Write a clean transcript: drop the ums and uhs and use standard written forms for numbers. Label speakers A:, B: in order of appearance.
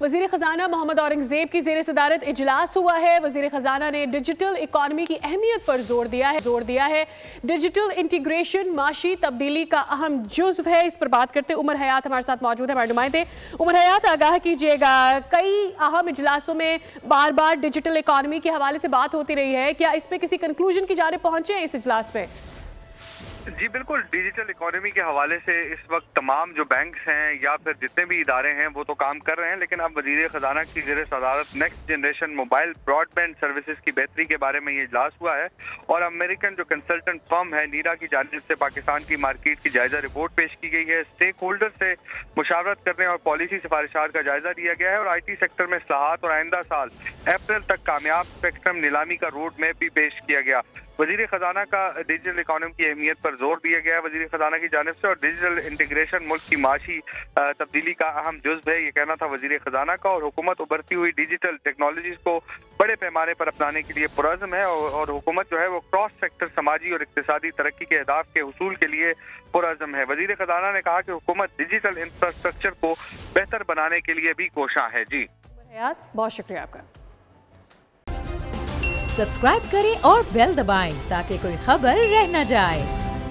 A: वज़ीर ख़ज़ाना मोहम्मद औरंगज़ेब की ज़ेर सदारत इजलास हुआ है। वज़ीर ख़ज़ाना ने डिजिटल इकॉनमी की अहमियत पर जोर दिया है। डिजिटल इंटीग्रेशन माशी तब्दीली का अहम जुज़्व है। इस पर बात करते उमर हयात हमारे साथ मौजूद है, हमारे नुमाइंदे। उमर हयात, आगाह कीजिएगा, कई अहम इजलासों में बार बार डिजिटल इकॉनमी के हवाले से बात होती रही है, क्या इसमें किसी कंक्लूजन की जानिब पहुंचे हैं इस इजलास में?
B: जी बिल्कुल, डिजिटल इकोनॉमी के हवाले से इस वक्त तमाम जो बैंक्स हैं या फिर जितने भी इदारे हैं वो तो काम कर रहे हैं, लेकिन अब वज़ीर ख़ज़ाना की ज़ेर सदारत next generation mobile broadband services की बेहतरी के बारे में ये इजलास हुआ है। और अमेरिकन जो कंसल्टेंट फर्म है नीरा की जानिब से पाकिस्तान की मार्केट की जायजा रिपोर्ट पेश की गई है। स्टेक होल्डर से मुशावरत करने और पॉलिसी सिफारिशात का जायजा लिया गया है और IT सेक्टर में इस्लाहात और आइंदा साल अप्रैल तक कामयाब स्पेक्ट्रम नीलामी का रोड मैप भी पेश किया गया। वज़ीर ख़ज़ाना का डिजिटल इकोनॉमी की अहमियत पर जोर दिया गया है वज़ीर ख़ज़ाना की जानिब से, और डिजिटल इंटीग्रेशन मुल्क की माशी तब्दीली का अहम जुज़्व है, ये कहना था वज़ीर ख़ज़ाना का। और हुकूमत उभरती हुई डिजिटल टेक्नोलॉजीज़ को बड़े पैमाने पर अपनाने के लिए पुरज़्म है और हुकूमत जो है वो क्रॉस सेक्टर समाजी और इक़्तिसादी तरक्की के अहदाफ के हुसूल के लिए पुरज़्म है। वज़ीर ख़ज़ाना ने कहा कि हुकूमत डिजिटल इंफ्रास्ट्रक्चर को बेहतर बनाने के लिए भी कोशां है। जी
A: बहुत शुक्रिया आपका।
C: सब्सक्राइब करें और बेल दबाएं ताकि कोई खबर रह न जाए।